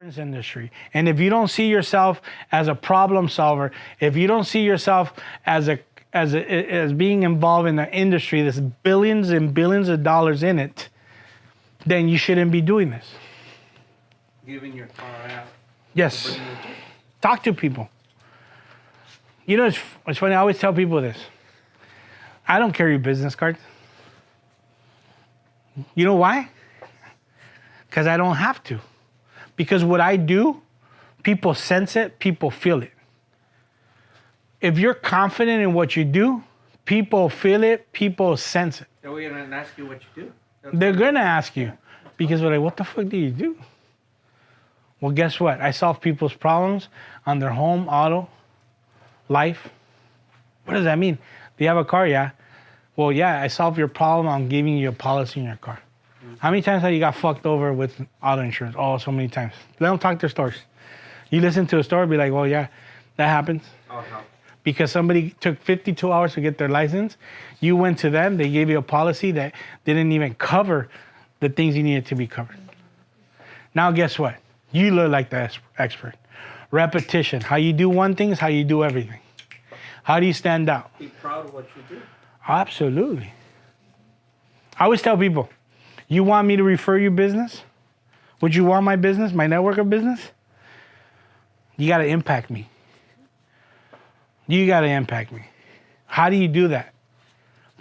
industry. And if you don't see yourself as a problem solver, if you don't see yourself as being involved in an industry that's billions and billions of dollars in it, then you shouldn't be doing this. Giving your car out. Yes. Talk to people. You know, it's funny. I always tell people this. I don't carry business cards. You know why? Because I don't have to. Because what I do, people sense it, people feel it. If you're confident in what you do, people feel it, people sense it. They're going to ask you what you do. They're going to ask you. Because they're like, what the fuck do you do? Well, guess what? I solve people's problems on their home, auto, life. What does that mean? Do you have a car? Yeah. Well, yeah, I solve your problem. I'm giving you a policy in your car. How many times have you got fucked over with auto insurance? Oh, so many times. Let them talk their stories. You listen to a story, be like, well, yeah, that happens. Oh, no. Because somebody took 52 hours to get their license. You went to them. They gave you a policy that didn't even cover the things you needed to be covered. Now, guess what? You look like the expert. Repetition. How you do one thing is how you do everything. How do you stand out? Be proud of what you do. Absolutely. I always tell people, you want me to refer you business? Would you want my business, my network of business? You got to impact me. You got to impact me. How do you do that?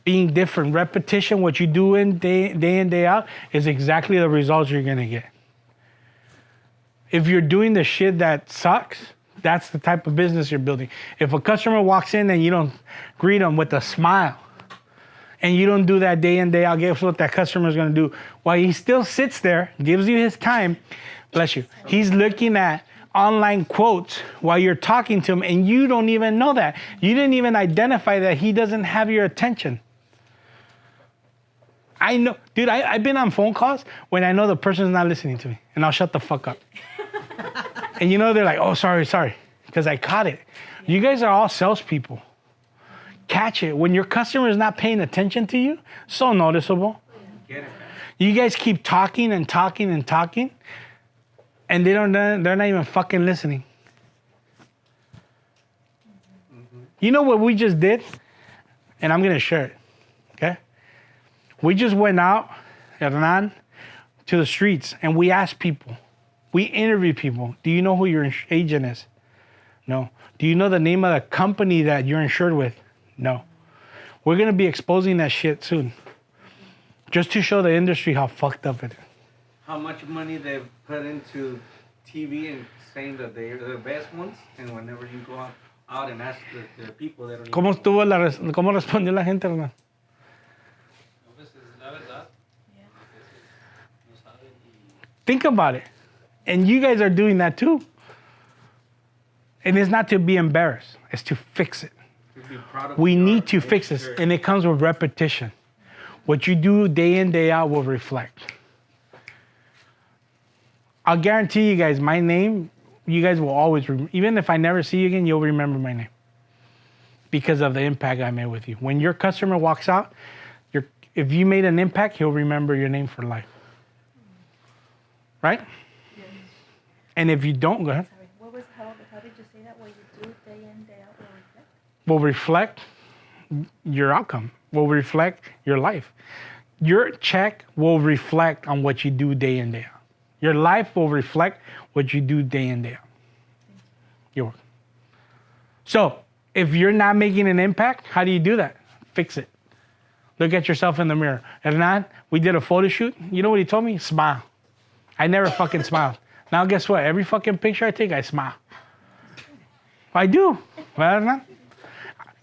Being different. Repetition, what you do day in, day out, is exactly the results you're going to get. If you're doing the shit that sucks, that's the type of business you're building. If a customer walks in and you don't greet them with a smile, and you don't do that day in, day out, guess what that customer is going to do? While he still sits there, gives you his time, bless you, he's looking at online quotes while you're talking to him, and you don't even know that. You didn't even identify that he doesn't have your attention. I know, dude, I've been on phone calls when I know the person's not listening to me, and I'll shut the fuck up. And you know, they're like, oh, sorry, because I caught it. You guys are all salespeople. Catch it. When your customer is not paying attention to you, so noticeable. Get it. You guys keep talking and talking and talking, and they're not even fucking listening. Mm-hmm. You know what we just did? And I'm going to share it, okay? We just went out, Hernan, to the streets, and we asked people. We interviewed people. Do you know who your agent is? No. Do you know the name of the company that you're insured with? No. We're going to be exposing that shit soon. Just to show the industry how fucked up it is. How much money they've put into TV and saying that they're the best ones, and whenever you go out and ask the people, they don't ¿Cómo respondió la gente, Hernán? Think about it. And you guys are doing that too. And it's not to be embarrassed. It's to fix it. We need to fix this, and it comes with repetition. What you do day in, day out will reflect. I'll guarantee you guys, my name, you guys will always, even if I never see you again, you'll remember my name because of the impact I made with you. When your customer walks out, if you made an impact, he'll remember your name for life. Right? Yes. And if you don't, go ahead. How did you say that? What you do day in, day out will reflect your outcome, will reflect your life. Your check will reflect on what you do day in, day out. Your life will reflect what you do day in, day out. You're welcome. So, if you're not making an impact, how do you do that? Fix it. Look at yourself in the mirror. Hernan, we did a photo shoot. You know what he told me? Smile. I never fucking smiled. Now guess what? Every fucking picture I take, I smile. I do. Well, Hernan?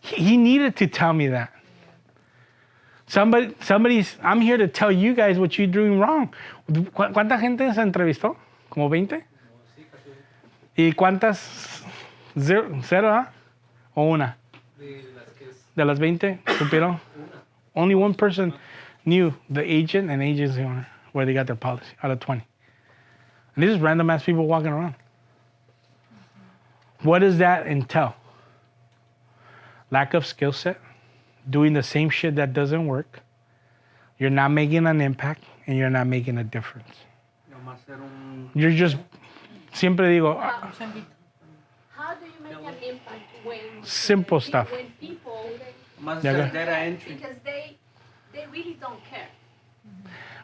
He needed to tell me that. I'm here to tell you guys what you're doing wrong. ¿Cuánta gente se entrevistó? ¿Como 20? ¿Y cuántas? ¿Cero, ah? ¿O una? De las 20, supieron? Only one person knew the agent and agency owner where they got their policy out of 20. And these are random ass people walking around. What does that entail? Lack of skill set, doing the same shit that doesn't work. You're not making an impact, and you're not making a difference. You're just Siempre digo, How do you make an impact when simple stuff. when people Más Yeah, hacer go. data entry. because they really don't care.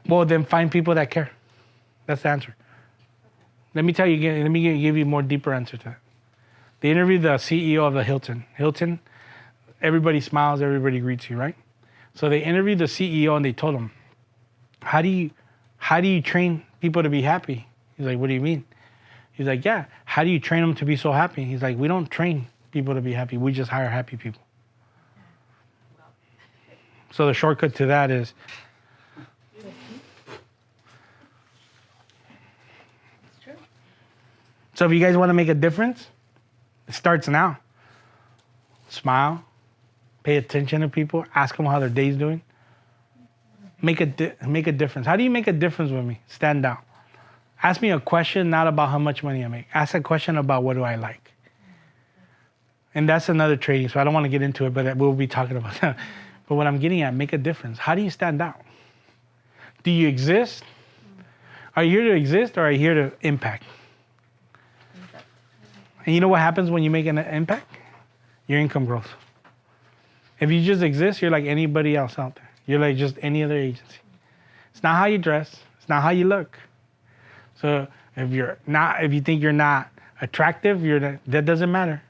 Well, then find people that care. That's the answer. Let me tell you again. Let me give you a more deeper answer to that. They interviewed the CEO of the Hilton. Hilton, everybody smiles, everybody greets you, right? So they interviewed the CEO and they told him, how do you train people to be happy? He's like, what do you mean? He's like, yeah, how do you train them to be so happy? He's like, we don't train people to be happy. We just hire happy people. So the shortcut to that is, It's true. so if you guys want to make a difference, it starts now. Smile, pay attention to people, ask them how their day's doing. Make a difference. How do you make a difference with me? Stand out. Ask me a question not about how much money I make. Ask a question about what do I like. And that's another training, so I don't want to get into it, but we'll be talking about that. But what I'm getting at, make a difference. How do you stand out? Do you exist? Are you here to exist or are you here to impact? And you know what happens when you make an impact? Your income grows. If you just exist, you're like anybody else out there. You're like just any other agency. It's not how you dress. It's not how you look. So if you think you're not attractive, that doesn't matter.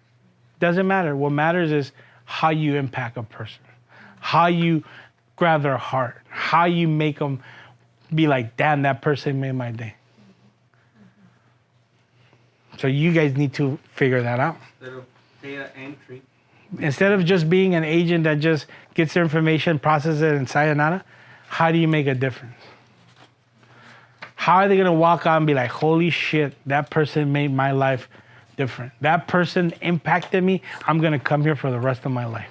Doesn't matter. What matters is how you impact a person, how you grab their heart, how you make them be like, damn, that person made my day. So you guys need to figure that out. Instead of data entry. Instead of just being an agent that just gets their information, processes it, and sayonara, how do you make a difference? How are they going to walk out and be like, holy shit, that person made my life different. That person impacted me. I'm going to come here for the rest of my life.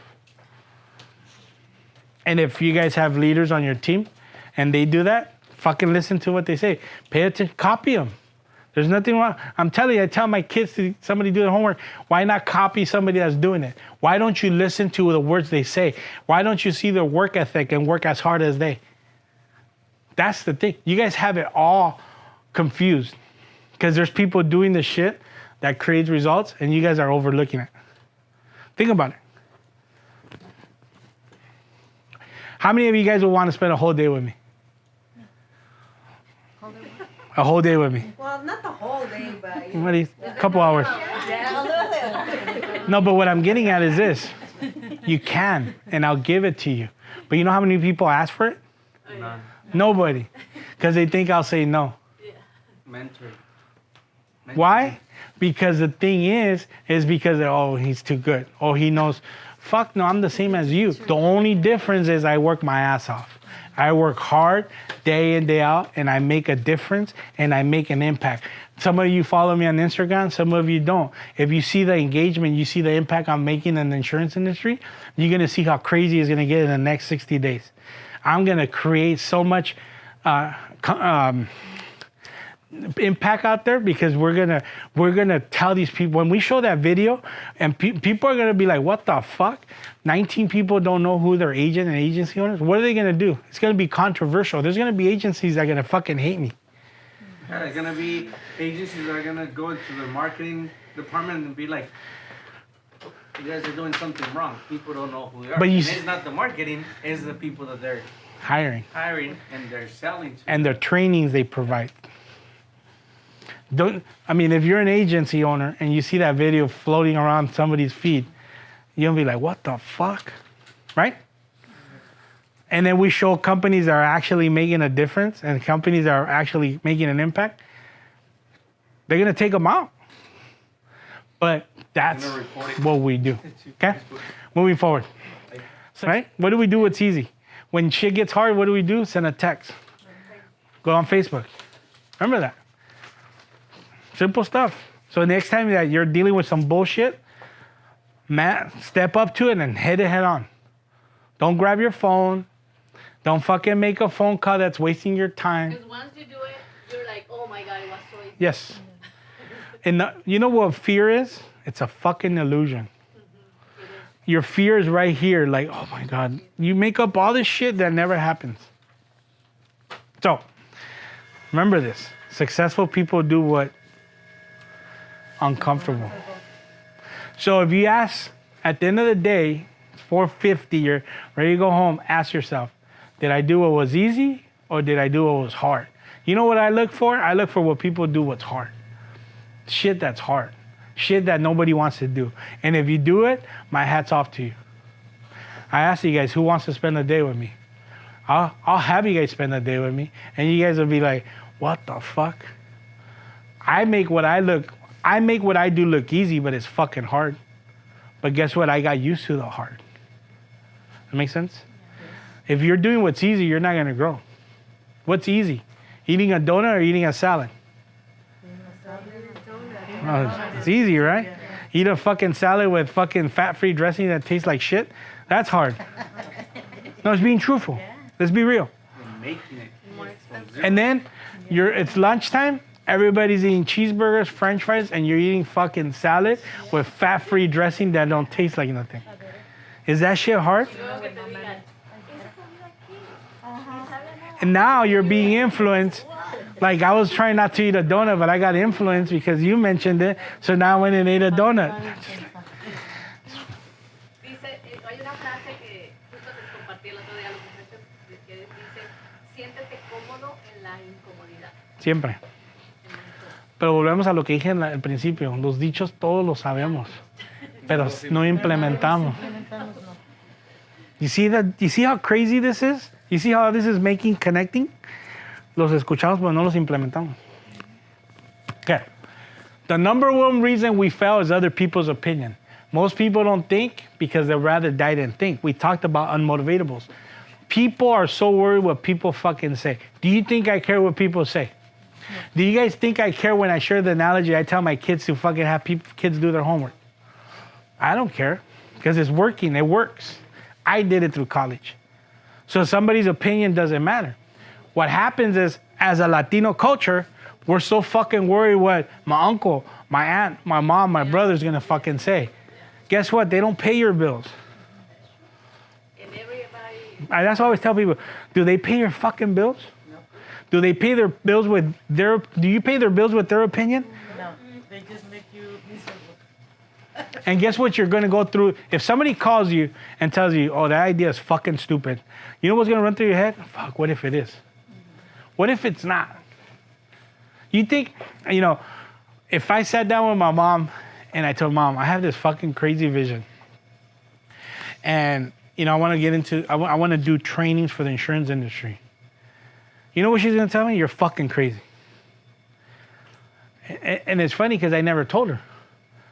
And if you guys have leaders on your team and they do that, fucking listen to what they say. Pay attention, copy them. There's nothing wrong. I'm telling you, I tell my kids to somebody do their homework, why not copy somebody that's doing it? Why don't you listen to the words they say? Why don't you see their work ethic and work as hard as they? That's the thing. You guys have it all confused because there's people doing the shit that creates results and you guys are overlooking it. Think about it. How many of you guys would want to spend a whole day with me? A whole day with me. Well, not the whole day, but What do you, a couple hours. yeah, a little bit. No, but what I'm getting at is this. You can, and I'll give it to you. But you know how many people ask for it? None. Nobody. Because they think I'll say no. Mentor. Why? Because the thing is because, oh, he's too good. Oh, he knows. Fuck no, I'm the same as you. The only difference is I work my ass off. I work hard day in, day out, and I make a difference, and I make an impact. Some of you follow me on Instagram, some of you don't. If you see the engagement, you see the impact I'm making in the insurance industry, you're gonna see how crazy it's gonna get in the next 60 days. I'm gonna create so much impact out there because we're gonna tell these people when we show that video and people are gonna be like, what the fuck? 19 people don't know who their agent and agency owners. What are they gonna do? It's gonna be controversial. There's gonna be agencies that are gonna fucking hate me. Yeah, there's gonna be agencies that are gonna go into the marketing department and be like, you guys are doing something wrong. People don't know who they are. But And it's not the marketing, it's the people that they're Hiring hiring and they're selling to. and the trainings they provide. If you're an agency owner and you see that video floating around somebody's feed, you'll be like, what the fuck? Right? And then we show companies that are actually making a difference and companies that are actually making an impact. They're going to take them out. But that's what we do. Okay? Moving forward. Right? What do we do? It's easy. When shit gets hard, what do we do? Send a text. Go on Facebook. Remember that. Simple stuff. So next time that you're dealing with some bullshit, step up to it and hit it head on. Don't grab your phone. Don't fucking make a phone call that's wasting your time. Because once you do it, you're like, oh my God, it was so easy. Yes. And you know what fear is? It's a fucking illusion. Your fear is right here. Like, oh my God. You make up all this shit that never happens. So, remember this. Successful people do what uncomfortable. So if you ask, at the end of the day, it's 4:50, you're ready to go home, ask yourself, did I do what was easy or did I do what was hard? You know what I look for? I look for what people do what's hard. Shit that's hard. Shit that nobody wants to do. And if you do it, my hat's off to you. I asked you guys, who wants to spend a day with me? I'll have you guys spend a day with me, and you guys will be like, what the fuck? I make what I do look easy, but it's fucking hard. But guess what? I got used to the hard. That makes sense? If you're doing what's easy, you're not gonna grow. What's easy? Eating a donut or eating a salad? Oh, it's easy, right? Eat a fucking salad with fucking fat-free dressing that tastes like shit? That's hard. No, it's being truthful. Let's be real. Making it. And then it's lunchtime, everybody's eating cheeseburgers, french fries, and you're eating fucking salad with fat-free dressing that don't taste like nothing. Is that shit hard? And now you're being influenced. Like, I was trying not to eat a donut, but I got influenced because you mentioned it. So now I went and ate a donut. Dice, hay una frase que justo les compartí el otro día a los muchachos que dice, siéntete cómodo en la incomodidad. Siempre. Pero volvemos a lo que dije al principio. Los dichos todos los sabemos, pero no implementamos. You see how crazy this is? You see how this is connecting? Los escuchamos, pero no los implementamos. Okay. The number one reason we fail is other people's opinion. Most people don't think because they'd rather die than think. We talked about unmotivatables. People are so worried what people fucking say. Do you think I care what people say? Do you guys think I care when I share the analogy I tell my kids to fucking have kids do their homework? I don't care because it's working. It works. I did it through college. So somebody's opinion doesn't matter. What happens is, as a Latino culture, we're so fucking worried what my uncle, my aunt, my mom, my brother's gonna fucking say. Guess what? They don't pay your bills. That's what I always tell people. Do they pay your fucking bills? No. Do they pay their bills with do you pay their bills with their opinion? No, they just make you miserable. And guess what you're gonna go through? If somebody calls you and tells you, oh, that idea is fucking stupid, you know what's gonna run through your head? Fuck, what if it is? What if it's not? You think, if I sat down with my mom and I told Mom, I have this fucking crazy vision. And, I want to get into, I want to do trainings for the insurance industry. You know what she's going to tell me? You're fucking crazy. And it's funny because I never told her.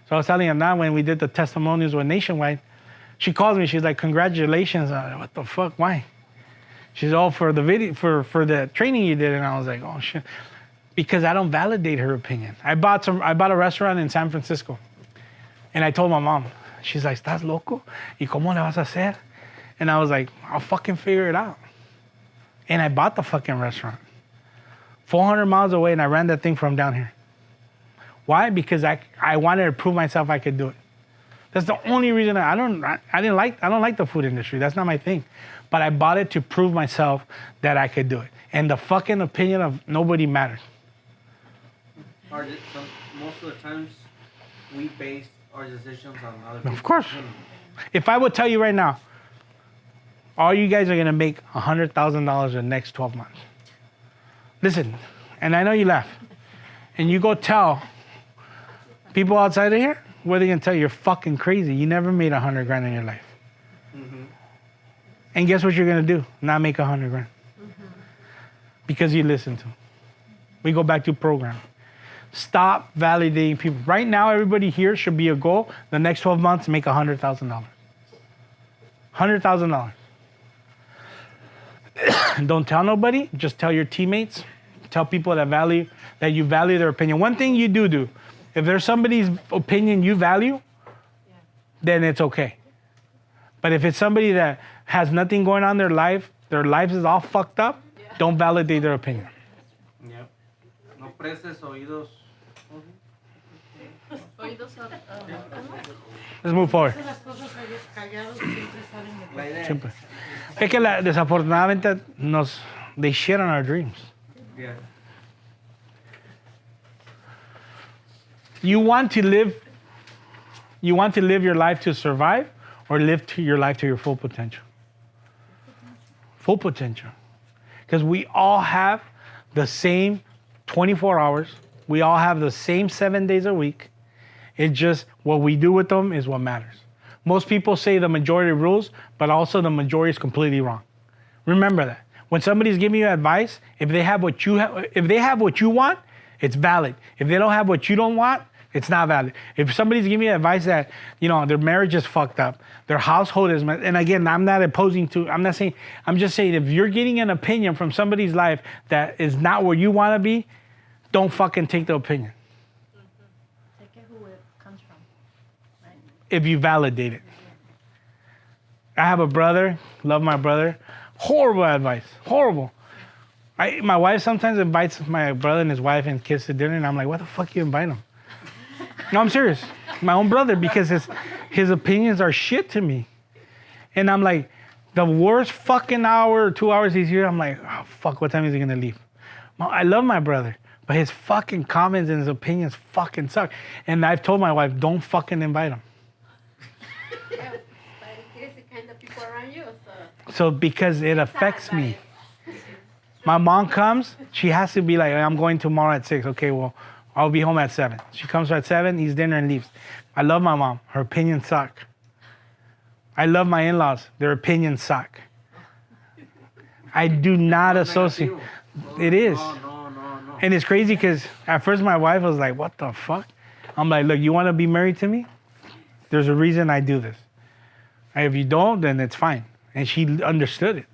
So I was telling her now when we did the testimonials with Nationwide, she calls me, she's like, congratulations. I'm like, what the fuck, why? She's all for the video, for the training you did. And I was like, oh shit. Because I don't validate her opinion. I bought a restaurant in San Francisco. And I told my mom, she's like, ¿Estás loco? ¿Y cómo le vas a hacer? And I was like, I'll fucking figure it out. And I bought the fucking restaurant. 400 miles away, and I ran that thing from down here. Why? Because I wanted to prove myself I could do it. That's the only reason I don't like the food industry. That's not my thing. But I bought it to prove myself that I could do it. And the fucking opinion of nobody mattered. Most of the times, we base our decisions on other people's Of course. opinion. If I would tell you right now, all you guys are going to make $100,000 in the next 12 months. Listen, and I know you laugh. And you go tell people outside of here, what are they going to tell you? You're fucking crazy. You never made $100,000 in your life. Mm-hmm. And guess what you're going to do? Not make $100,000. Mm-hmm. Because you listen to them. We go back to program. Stop validating people. Right now, everybody here should be a goal. The next 12 months, make $100,000. $100,000. Don't tell nobody. Just tell your teammates. Tell people that you value their opinion. One thing you do, if there's somebody's opinion you value, then it's okay. But if it's somebody that has nothing going on in their lives is all fucked up, don't validate their opinion. Yep. No prestes oídos. Let's move forward. La idea. Simple. Es que desafortunadamente they shit on our dreams. Yeah. You want to live your life to survive or live to your life to your full potential? Full potential. Because we all have the same 24 hours. We all have the same 7 days a week. It's just what we do with them is what matters. Most people say the majority rules, but also the majority is completely wrong. Remember that. When somebody's giving you advice, if they have what you want, it's valid. If they don't have what you don't want, it's not valid. If somebody's giving you advice that, their marriage is fucked up, their household is, and again, I'm just saying if you're getting an opinion from somebody's life that is not where you want to be, don't fucking take the opinion. Take it who it comes from. Right? If you validate it. I have a brother, love my brother. Horrible advice, horrible. My wife sometimes invites my brother and his wife and kids to dinner, and I'm like, what the fuck you invite them? No, I'm serious. My own brother, because his opinions are shit to me. And I'm like, the worst fucking hour or 2 hours he's here, I'm like, oh, fuck, what time is he gonna leave? I love my brother, but his fucking comments and his opinions fucking suck. And I've told my wife, don't fucking invite him. Yeah, but here's the kind of people around you, so. So because it affects me. My mom comes, she has to be like, I'm going tomorrow at 6. Okay, well, I'll be home at 7. She comes at 7, eats dinner and leaves. I love my mom. Her opinions suck. I love my in-laws. Their opinions suck. I do not associate. It is. No. And it's crazy because at first my wife was like, what the fuck? I'm like, look, you want to be married to me? There's a reason I do this. And if you don't, then it's fine. And she understood it.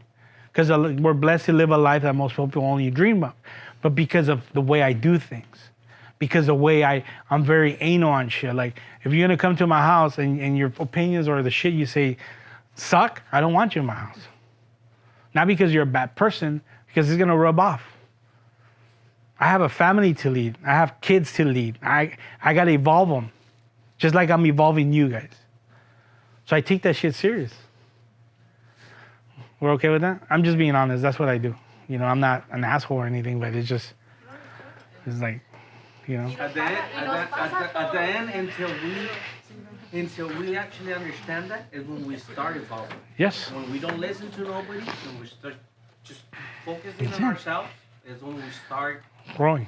Because we're blessed to live a life that most people only dream of. But because of the way I do things. Because the way I'm very anal on shit. Like, if you're going to come to my house and your opinions or the shit you say suck, I don't want you in my house. Not because you're a bad person, because it's going to rub off. I have a family to lead. I have kids to lead. I got to evolve them. Just like I'm evolving you guys. So I take that shit serious. We're okay with that? I'm just being honest. That's what I do. I'm not an asshole or anything, but it's like, At the end, until we actually understand that, is when we start evolving. Yes. When we don't listen to nobody, when we start just focusing on ourselves, is when we start growing.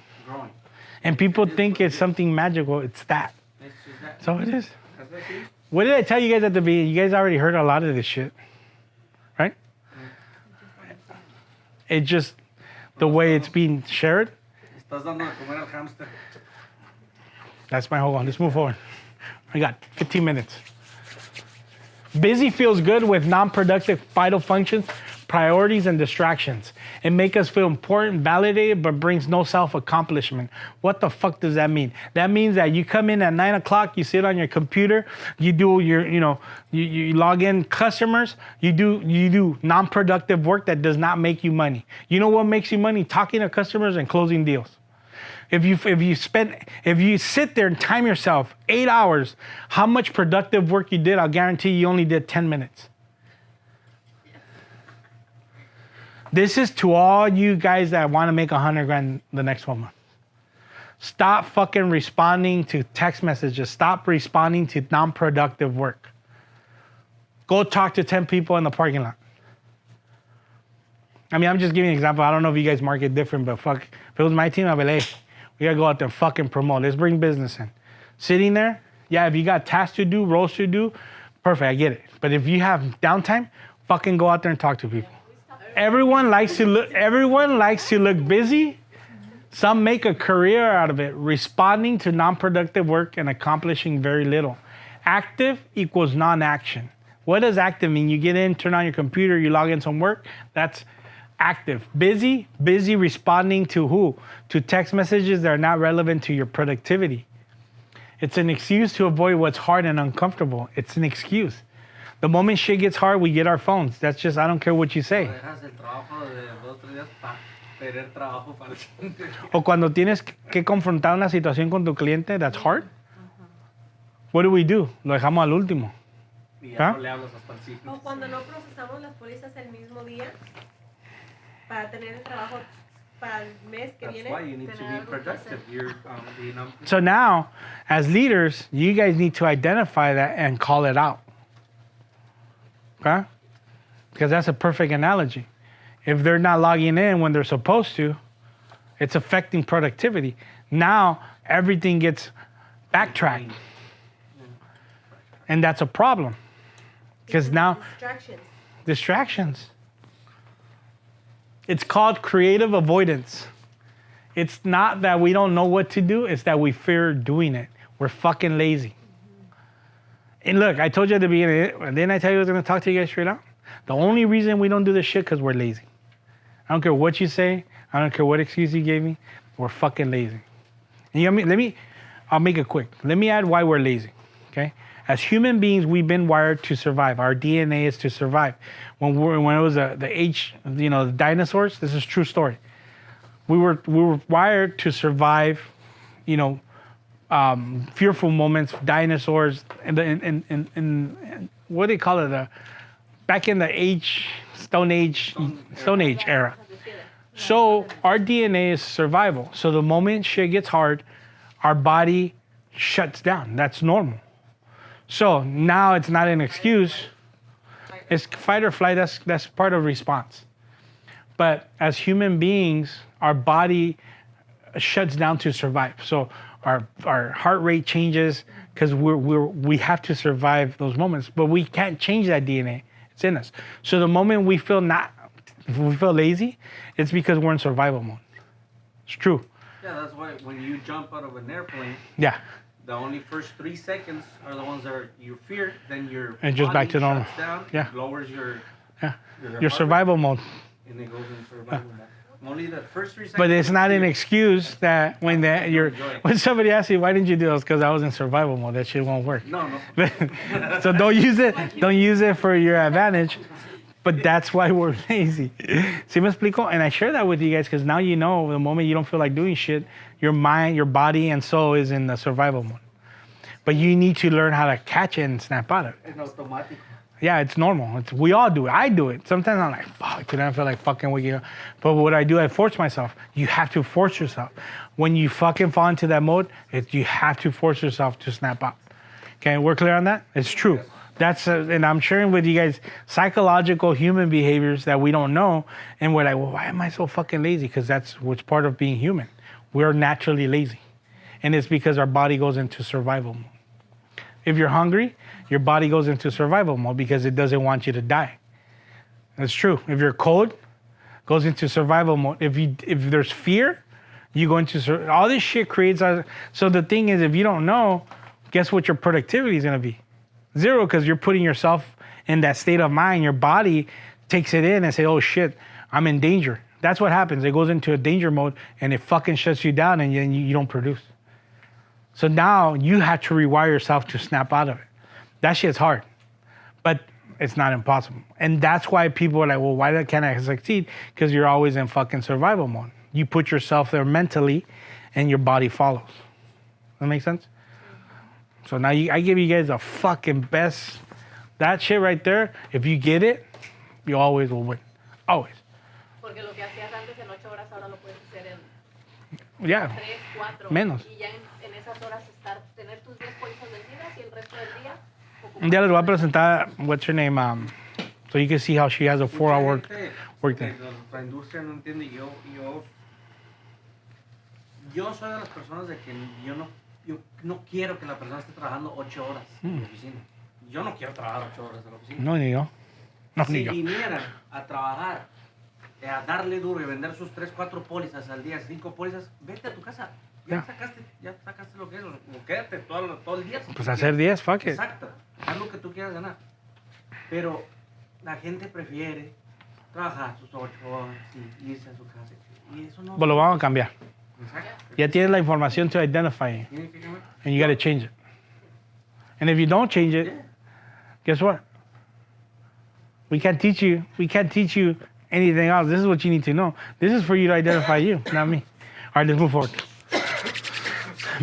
And people think it's something magical. It's that. It's just that. So it is. That's what it is. What did I tell you guys at the beginning? You guys already heard a lot of this shit, right? It's just the way it's being shared. Estás dando de comer al hámster. That's my whole on. Let's move forward. I got 15 minutes. Busy feels good with non-productive vital functions, priorities, and distractions. It makes us feel important, validated, but brings no self-accomplishment. What the fuck does that mean? That means that you come in at 9 o'clock, you sit on your computer, you do your, you log in customers, you do non-productive work that does not make you money. You know what makes you money? Talking to customers and closing deals. If you sit there and time yourself 8 hours, how much productive work you did, I'll guarantee you only did 10 minutes. This is to all you guys that want to make $100,000 the next 1 month. Stop fucking responding to text messages. Stop responding to non-productive work. Go talk to 10 people in the parking lot. I mean, I'm just giving an example. I don't know if you guys market different, but fuck, if it was my team, I'd be like, hey, we gotta go out there and fucking promote. Let's bring business in. Sitting there, yeah, if you got tasks to do, roles to do, perfect, I get it. But if you have downtime, fucking go out there and talk to people. Everyone likes to look busy. Some make a career out of it, responding to non-productive work and accomplishing very little. Active equals non-action. What does active mean? You get in, turn on your computer, you log in some work. That's active. Busy responding to who? To text messages that are not relevant to your productivity. It's an excuse to avoid what's hard and uncomfortable. It's an excuse. The moment shit gets hard, we get our phones. That's just, I don't care what you say. O cuando tienes que confrontar una situación con tu cliente, that's hard. What do? Lo dejamos al último. ¿Ah? O cuando no procesamos las pólizas el mismo día para tener el trabajo para el mes que That's viene. why you need to be productive. You're being So now, as leaders, you guys need to identify that and call it out. Okay? Because that's a perfect analogy. If they're not logging in when they're supposed to, it's affecting productivity. Now, everything gets backtracked. And that's a problem. Because now, distractions. It's called creative avoidance. It's not that we don't know what to do, it's that we fear doing it. We're fucking lazy. And look, I told you at the beginning, and then I tell you I was gonna talk to you guys straight out. The only reason we don't do this shit because we're lazy. I don't care what you say, I don't care what excuse you gave me, we're fucking lazy. And you know what I mean? I'll make it quick. Let me add why we're lazy, okay? As human beings, we've been wired to survive. Our DNA is to survive. When it was the dinosaurs, this is a true story. We were wired to survive, fearful moments, dinosaurs, and what do they call it? Back in the Stone Age era. So our DNA is survival. So the moment shit gets hard, our body shuts down. That's normal. So now it's not an excuse. It's fight or flight. That's part of response. But as human beings, our body shuts down to survive. So our heart rate changes because we have to survive those moments. But we can't change that DNA. It's in us. So the moment we feel lazy, it's because we're in survival mode. It's true. Yeah, that's why when you jump out of an airplane, Yeah. the only first 3 seconds are the ones that you fear. Then your And just back to normal. shuts down, Yeah. lowers your Your survival mode. and it goes in survival mode. Only the first 3 seconds. But it's not an excuse that when when somebody asks you why didn't you do this, because I was in survival mode. That shit won't work. No. So don't use it for your advantage. But that's why we're lazy. ¿Sí me explico? And I share that with you guys because now you know the moment you don't feel like doing shit, your mind, your body, and soul is in the survival mode. But you need to learn how to catch it and snap out of it. En automático. Yeah, it's normal. We all do it. I do it. Sometimes I'm like, fuck, today I feel like fucking waking up. But what I do, I force myself. You have to force yourself. When you fucking fall into that mode, you have to force yourself to snap out. Okay, we're clear on that? It's true. And I'm sharing with you guys psychological human behaviors that we don't know. And we're like, well, why am I so fucking lazy? Because that's what's part of being human. We're naturally lazy. And it's because our body goes into survival mode. If you're hungry, your body goes into survival mode because it doesn't want you to die. That's true. If you're cold, goes into survival mode. If there's fear, you go into all this shit creates. So the thing is, if you don't know, guess what your productivity is gonna be? 0, because you're putting yourself in that state of mind. Your body takes it in and say, oh shit, I'm in danger. That's what happens. It goes into a danger mode and it fucking shuts you down and you don't produce. So now you have to rewire yourself to snap out of it. That shit's hard, but it's not impossible. And that's why people are like, well, why can't I succeed? Because you're always in fucking survival mode. You put yourself there mentally and your body follows. That make sense? So now I give you guys the fucking best. That shit right there, if you get it, you always will win. Always. Porque lo que hacías antes en 8 horas, ahora lo puedes hacer en Yeah. 3, 4. Menos. Y ya en esas horas tener tus 10 pólizas vencidas y el resto del día. Ya les voy a presentar, what's her name, so you can see how she has a 4-hour work day. La industria no entiende. Yo soy de las personas de que yo no quiero que la persona esté trabajando 8 horas en la oficina. Yo no quiero trabajar 8 horas en la oficina. No, ni yo. No, Si ni yo. vinieran a trabajar, a darle duro y vender sus 3, 4 pólizas al día, 5 pólizas, vete a tu casa. Ya sacaste lo que es, o quédate todo el día. Pues hacer 10, fuck it. Exacto, haz lo que tú quieras ganar. Pero la gente prefiere trabajar sus 8 horas y irse a su casa. Y eso no. Pues lo vamos a cambiar. Exacto. Ya tienes la información to identify it, Tiene que cambiar. and you got to change it. And if you don't change it, guess what? We can't teach you anything else. This is what you need to know. This is for you to identify you, not me. All right, let's move forward.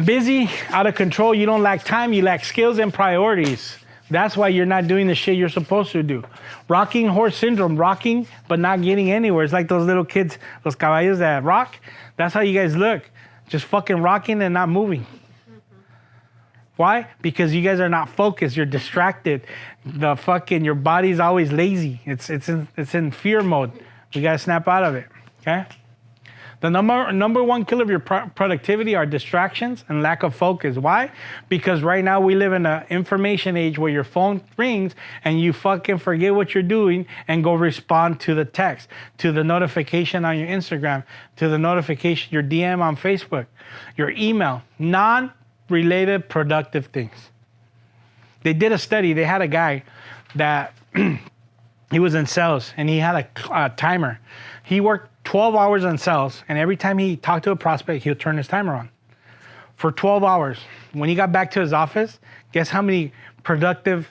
Busy, out of control, you don't lack time, you lack skills and priorities. That's why you're not doing the shit you're supposed to do. Rocking horse syndrome, rocking but not getting anywhere. It's like those little kids, those caballos that rock. That's how you guys look. Just fucking rocking and not moving. Why? Because you guys are not focused. You're distracted. Your body's always lazy. It's in fear mode. We gotta snap out of it. Okay? The number one killer of your productivity are distractions and lack of focus. Why? Because right now we live in an information age where your phone rings and you fucking forget what you're doing and go respond to the text, to the notification on your Instagram, to the notification, your DM on Facebook, your email, non-related productive things. They did a study. They had a guy that he was in sales and he had a timer. He worked 12 hours on sales, and every time he talked to a prospect, he'll turn his timer on for 12 hours. When he got back to his office, guess how many productive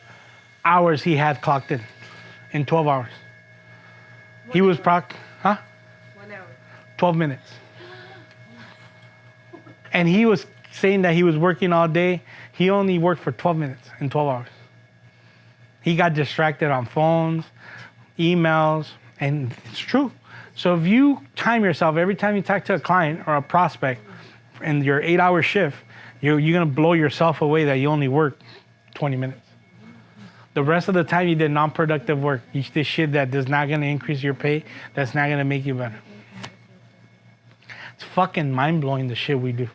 hours he had clocked in 12 hours? He was 1 hour. 12 minutes. And he was saying that he was working all day. He only worked for 12 minutes in 12 hours. He got distracted on phones, emails, and it's true. So if you time yourself every time you talk to a client or a prospect in your 8-hour shift, you're gonna blow yourself away that you only work 20 minutes. The rest of the time you did non-productive work. You did shit that is not gonna increase your pay, that's not gonna make you better. It's fucking mind-blowing the shit we do.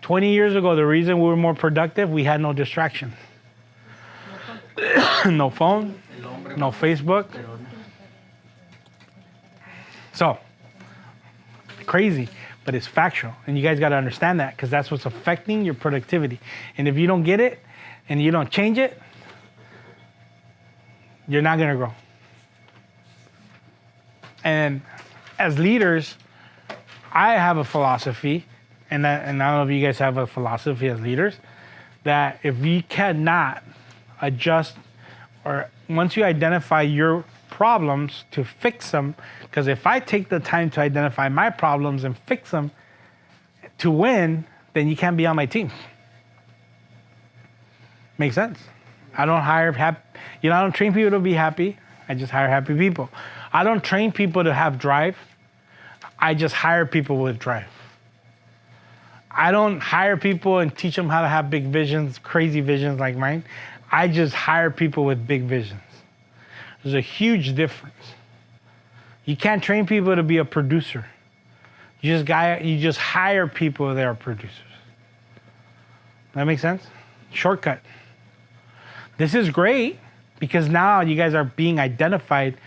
20 years ago, the reason we were more productive, we had no distraction. No phone, no Facebook. So, crazy, but it's factual. And you guys got to understand that because that's what's affecting your productivity. And if you don't get it and you don't change it, you're not going to grow. And as leaders, I have a philosophy, and I don't know if you guys have a philosophy as leaders, that if you cannot adjust or once you identify your problems to fix them, because if I take the time to identify my problems and fix them to win, then you can't be on my team. Makes sense? I don't I don't train people to be happy. I just hire happy people. I don't train people to have drive. I just hire people with drive. I don't hire people and teach them how to have big visions, crazy visions like mine. I just hire people with big visions. There's a huge difference. You can't train people to be a producer. You just hire people that are producers. That makes sense? Shortcut. This is great because now you guys are being identified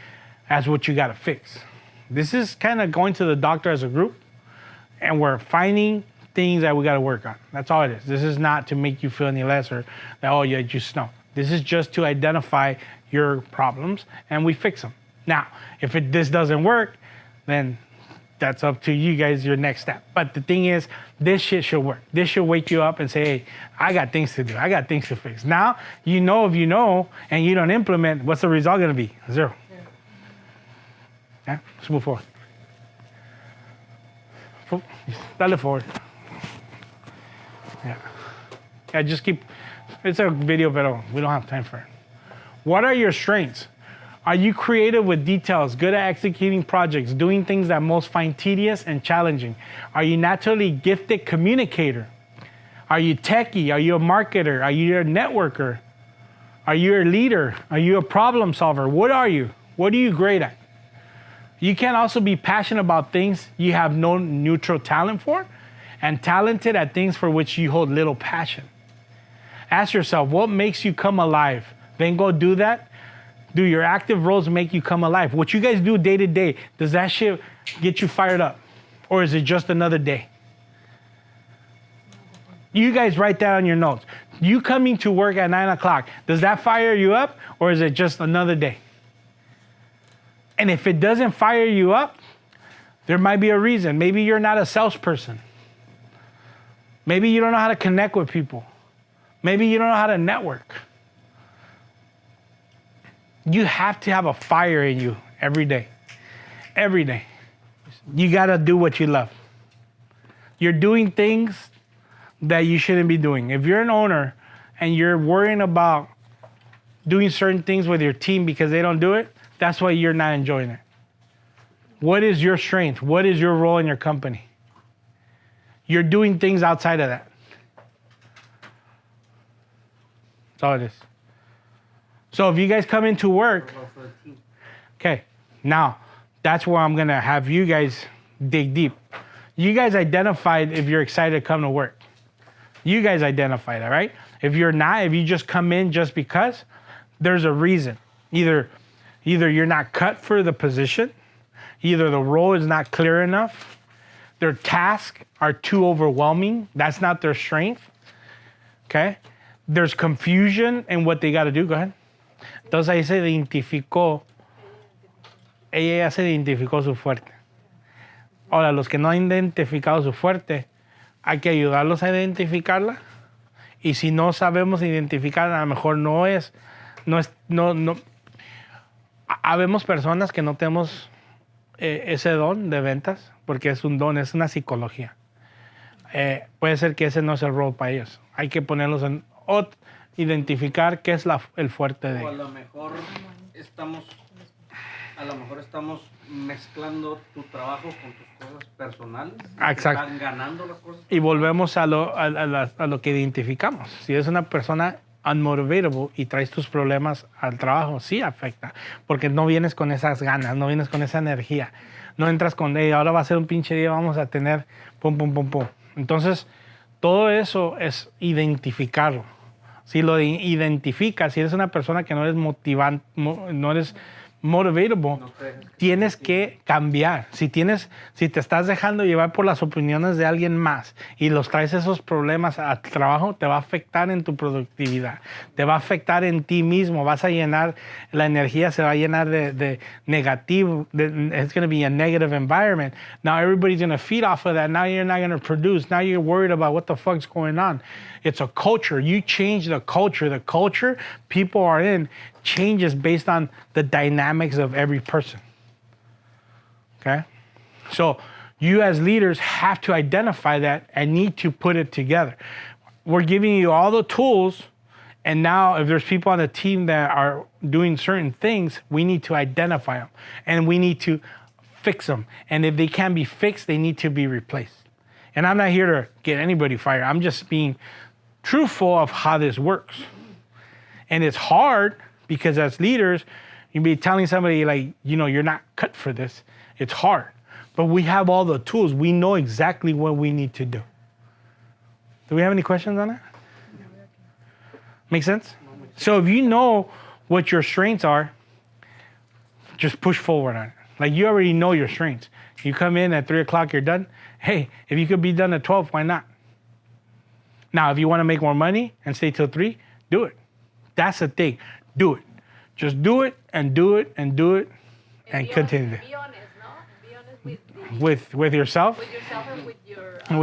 as what you got to fix. This is kind of going to the doctor as a group, and we're finding things that we got to work on. That's all it is. This is not to make you feel any less or that, oh, yeah, just no. This is just to identify your problems and we fix them. Now, if this doesn't work, then that's up to you guys, your next step. But the thing is, this shit should work. This should wake you up and say, hey, I got things to do. I got things to fix. Now, you know, if you know and you don't implement, what's the result going to be? 0. Yeah, let's move forward. Dale forward. Yeah, just keep, it's a video, but we don't have time for it. What are your strengths? Are you creative with details, good at executing projects, doing things that most find tedious and challenging? Are you naturally gifted communicator? Are you techie? Are you a marketer? Are you a networker? Are you a leader? Are you a problem solver? What are you? What are you great at? You can also be passionate about things you have no neutral talent for and talented at things for which you hold little passion. Ask yourself, what makes you come alive? Then go do that. Do your active roles make you come alive? What you guys do day to day, does that shit get you fired up? Or is it just another day? You guys write that on your notes. You coming to work at 9 o'clock, does that fire you up? Or is it just another day? And if it doesn't fire you up, there might be a reason. Maybe you're not a salesperson. Maybe you don't know how to connect with people. Maybe you don't know how to network. You have to have a fire in you every day. Every day. You got to do what you love. You're doing things that you shouldn't be doing. If you're an owner and you're worrying about doing certain things with your team because they don't do it, that's why you're not enjoying it. What is your strength? What is your role in your company? You're doing things outside of that. That's all it is. So if you guys come into work, okay, now that's where I'm going to have you guys dig deep. You guys identified if you're excited to come to work. You guys identify that, right? If you're not, if you just come in just because, there's a reason. Either you're not cut for the position, either the role is not clear enough, their tasks are too overwhelming, that's not their strength, okay? There's confusion in what they got to do. Go ahead. Entonces ahí se identificó, ella ya se identificó su fuerte. Ahora, los que no han identificado su fuerte, hay que ayudarlos a identificarla. Y si no sabemos identificarla, a lo mejor no. Habemos personas que no tenemos ese don de ventas, porque es un don, es una psicología. Puede ser que ese no es el rol para ellos. Hay que ponerlos en identificar qué es el fuerte de O ellos. a lo mejor estamos mezclando tu trabajo con tus cosas personales. Exacto. Están ganando las cosas. Y volvemos a lo que identificamos. Si es una persona unmotivatable y traes tus problemas al trabajo, sí afecta. Porque no vienes con esas ganas, no vienes con esa energía. No entras con, hey, ahora va a ser un pinche día, vamos a tener pum, pum, pum, pum. Entonces, todo eso es identificarlo. Si lo identificas, si eres una persona que no eres motivante, no eres motivatable, tienes que cambiar. Si te estás dejando llevar por las opiniones de alguien más y los traes esos problemas al trabajo, te va a afectar en tu productividad, te va a afectar en ti mismo, vas a llenar, la energía se va a llenar de negativo, it's going to be a negative environment. Now everybody's going to feed off of that. Now you're not going to produce. Now you're worried about what the fuck's going on. It's a culture. You change the culture. The culture people are in changes based on the dynamics of every person. Okay? So you as leaders have to identify that and need to put it together. We're giving you all the tools, and now if there's people on the team that are doing certain things, we need to identify them and we need to fix them. And if they can't be fixed, they need to be replaced. And I'm not here to get anybody fired. I'm just being truthful of how this works. And it's hard because as leaders, you'd be telling somebody like, you're not cut for this. It's hard. But we have all the tools. We know exactly what we need to do. Do we have any questions on that? Make sense? So if you know what your strengths are, just push forward on it. Like you already know your strengths. You come in at 3 o'clock, you're done. Hey, if you could be done at 12, why not? Now, if you want to make more money and stay till 3, do it. That's the thing. Do it. Just do it and do it and do it and continue. Be honest, no? Be honest with yourself. With yourself and with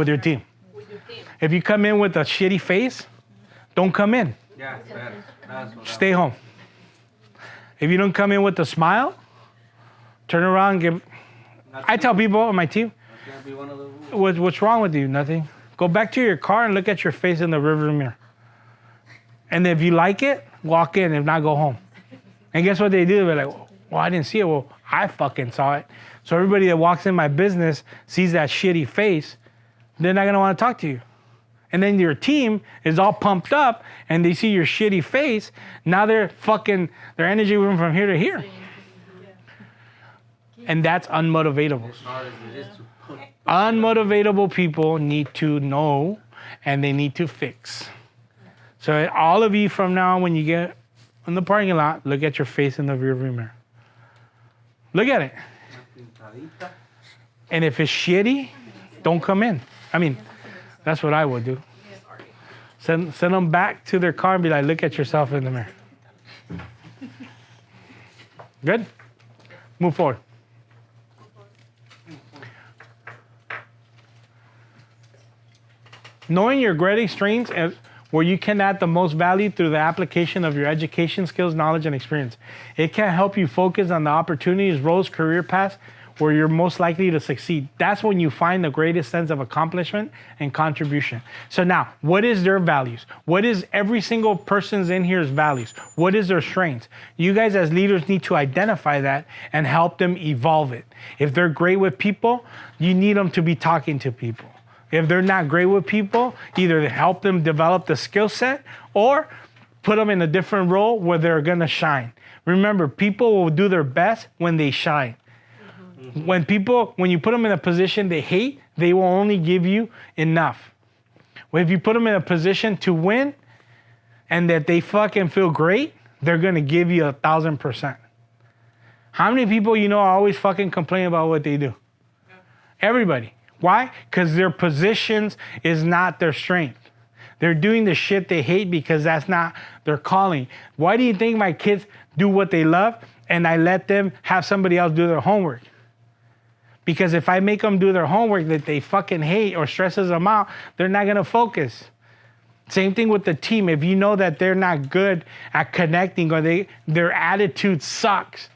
your team. With your team. If you come in with a shitty face, don't come in. Yeah, that's what Stay home. If you don't come in with a smile, turn around and give. I tell people on my team, That's gonna be one of the rules. what's wrong with you? Nothing. Go back to your car and look at your face in the rearview mirror. And if you like it, walk in. If not, go home. And guess what they do? They're like, well, I didn't see it. Well, I fucking saw it. So everybody that walks in my business sees that shitty face, they're not going to want to talk to you. And then your team is all pumped up and they see your shitty face. Now they're fucking, their energy went from here to here. And that's unmotivatable. As hard as it is to put. Unmotivatable people need to know and they need to fix. So all of you from now on, when you get in the parking lot, look at your face in the rearview mirror. Look at it. And if it's shitty, don't come in. I mean, that's what I would do. Send them back to their car and be like, look at yourself in the mirror. Good? Move forward. Knowing your greatest strengths and where you can add the most value through the application of your education, skills, knowledge, and experience. It can help you focus on the opportunities, roles, career paths where you're most likely to succeed. That's when you find the greatest sense of accomplishment and contribution. So now, what is their values? What is every single person's in here's values? What is their strengths? You guys as leaders need to identify that and help them evolve it. If they're great with people, you need them to be talking to people. If they're not great with people, either help them develop the skill set or put them in a different role where they're gonna shine. Remember, people will do their best when they shine. When you put them in a position they hate, they will only give you enough. If you put them in a position to win and that they fucking feel great, they're gonna give you 1,000%. How many people you know always fucking complain about what they do? Everybody. Why? Because their positions is not their strength. They're doing the shit they hate because that's not their calling. Why do you think my kids do what they love and I let them have somebody else do their homework? Because if I make them do their homework that they fucking hate or stresses them out, they're not gonna focus. Same thing with the team. If you know that they're not good at connecting or their attitude sucks,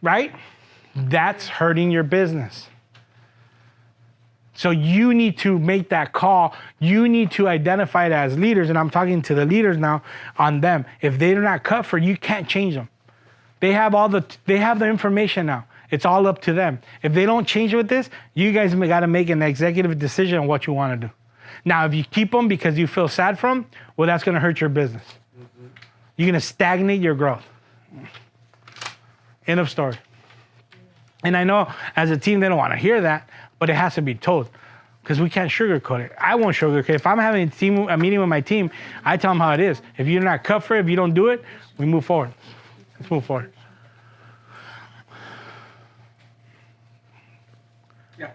right? That's hurting your business. So you need to make that call. You need to identify it as leaders, and I'm talking to the leaders now on them. If they're not cut for, you can't change them. They have the information now. It's all up to them. If they don't change with this, you guys got to make an executive decision on what you want to do. Now, if you keep them because you feel sad for them, well, that's going to hurt your business. You're going to stagnate your growth. End of story. And I know as a team, they don't want to hear that, but it has to be told because we can't sugarcoat it. I won't sugarcoat it. If I'm having a meeting with my team, I tell them how it is. If you're not cut for it, if you don't do it, we move forward. Let's move forward. Yeah.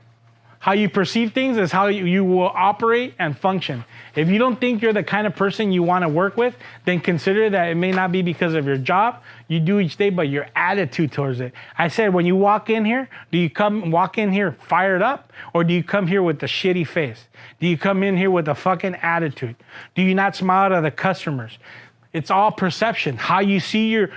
How you perceive things is how you will operate and function. If you don't think you're the kind of person you want to work with, then consider that it may not be because of your job you do each day, but your attitude towards it. I said, when you walk in here, do you walk in here fired up, or do you come here with a shitty face? Do you come in here with a fucking attitude? Do you not smile at the customers? It's all perception. How you see your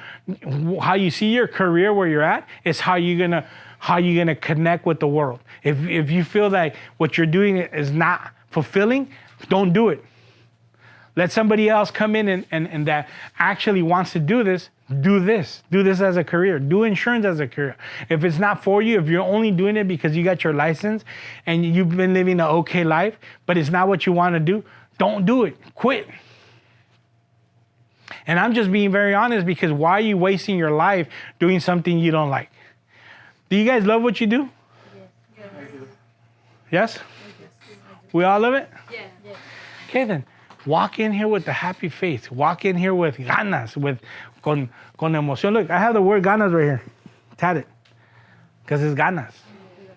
career where you're at is how you're gonna connect with the world. If you feel like what you're doing is not fulfilling, don't do it. Let somebody else come in and that actually wants to do this. Do this as a career. Do insurance as a career. If it's not for you, if you're only doing it because you got your license and you've been living an okay life, but it's not what you want to do, don't do it. Quit. And I'm just being very honest because why are you wasting your life doing something you don't like? Do you guys love what you do? Yes. I do. Yes? We all love it? Yeah. Okay then. Walk in here with a happy face. Walk in here with ganas, con emoción. Look, I have the word ganas right here. Tat it. Because it's ganas.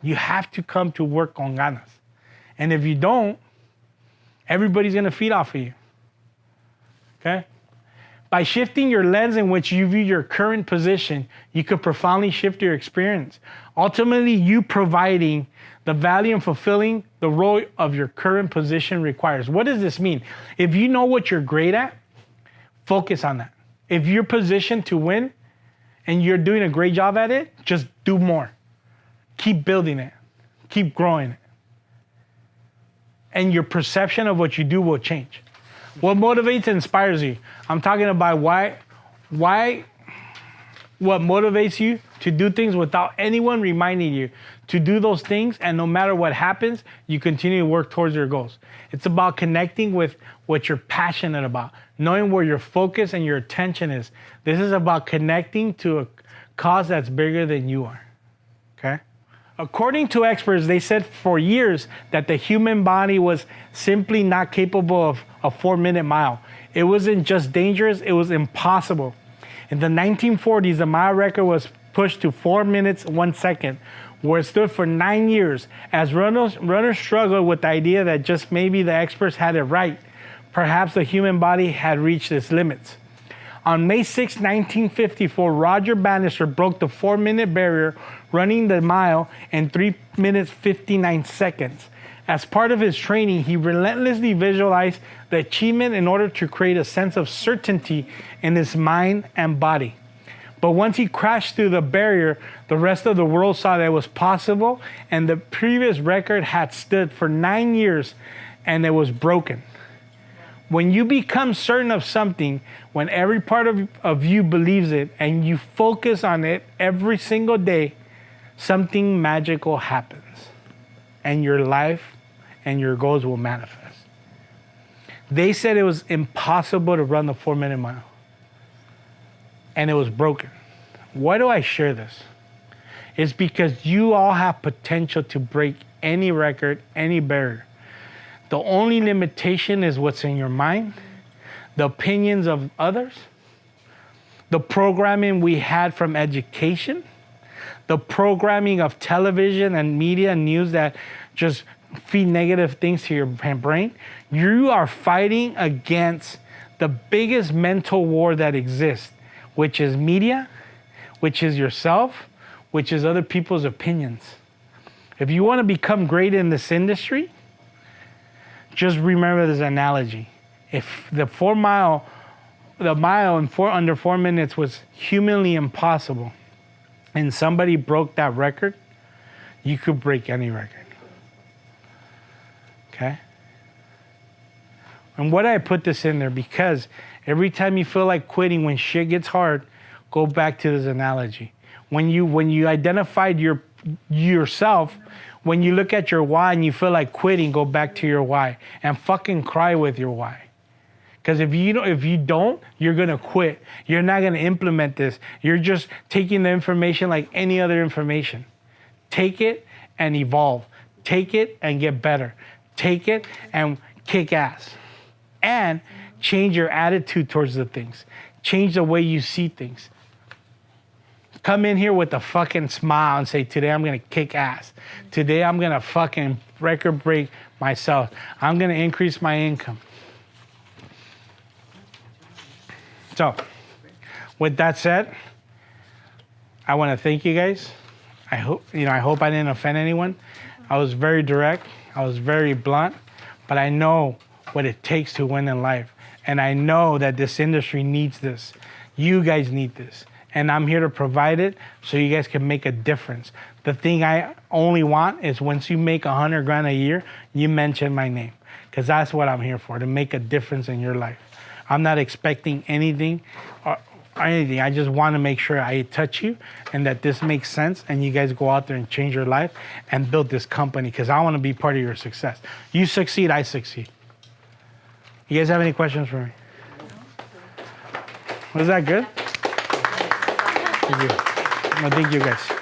You have to come to work on ganas. And if you don't, everybody's going to feed off of you. Okay? By shifting your lens in which you view your current position, you could profoundly shift your experience. Ultimately, you providing the value and fulfilling the role of your current position requires. What does this mean? If you know what you're great at, focus on that. If you're positioned to win and you're doing a great job at it, just do more. Keep building it. Keep growing it. And your perception of what you do will change. What motivates and inspires you? I'm talking about what motivates you to do things without anyone reminding you to do those things, and no matter what happens, you continue to work towards your goals. It's about connecting with what you're passionate about, knowing where your focus and your attention is. This is about connecting to a cause that's bigger than you are, okay? According to experts, they said for years that the human body was simply not capable of a 4-minute mile. It wasn't just dangerous, it was impossible. In the 1940s, the mile record was pushed to 4 minutes, 1 second, where it stood for 9 years as runners struggled with the idea that just maybe the experts had it right. Perhaps the human body had reached its limits. On May 6, 1954, Roger Bannister broke the 4-minute barrier, running the mile in 3 minutes, 59 seconds. As part of his training, he relentlessly visualized the achievement in order to create a sense of certainty in his mind and body. But once he crashed through the barrier, the rest of the world saw that it was possible, and the previous record had stood for 9 years, and it was broken. When you become certain of something, when every part of you believes it, and you focus on it every single day, something magical happens, and your life and your goals will manifest. They said it was impossible to run the 4-minute mile, and it was broken. Why do I share this? It's because you all have potential to break any record, any barrier. The only limitation is what's in your mind, the opinions of others, the programming we had from education, the programming of television and media and news that just feed negative things to your brain. You are fighting against the biggest mental war that exists, which is media, which is yourself, which is other people's opinions. If you want to become great in this industry, just remember this analogy. If the mile in under 4 minutes was humanly impossible, and somebody broke that record, you could break any record. Okay? And why did I put this in there? Because every time you feel like quitting, when shit gets hard, go back to this analogy. When you identified yourself, when you look at your why and you feel like quitting, go back to your why and fucking cry with your why. Because if you don't, you're gonna quit. You're not gonna implement this. You're just taking the information like any other information. Take it and evolve. Take it and get better. Take it and kick ass. And change your attitude towards the things. Change the way you see things. Come in here with a fucking smile and say, today I'm gonna kick ass. Today I'm gonna fucking record break myself. I'm gonna increase my income. So, with that said, I want to thank you guys. I hope I didn't offend anyone. I was very direct. I was very blunt, but I know what it takes to win in life. And I know that this industry needs this. You guys need this. And I'm here to provide it so you guys can make a difference. The thing I only want is once you make $100,000 a year, you mention my name. Because that's what I'm here for, to make a difference in your life. I'm not expecting anything or anything. I just want to make sure I touch you and that this makes sense and you guys go out there and change your life and build this company because I want to be part of your success. You succeed, I succeed. You guys have any questions for me? Was that good? Thank you. No, thank you guys.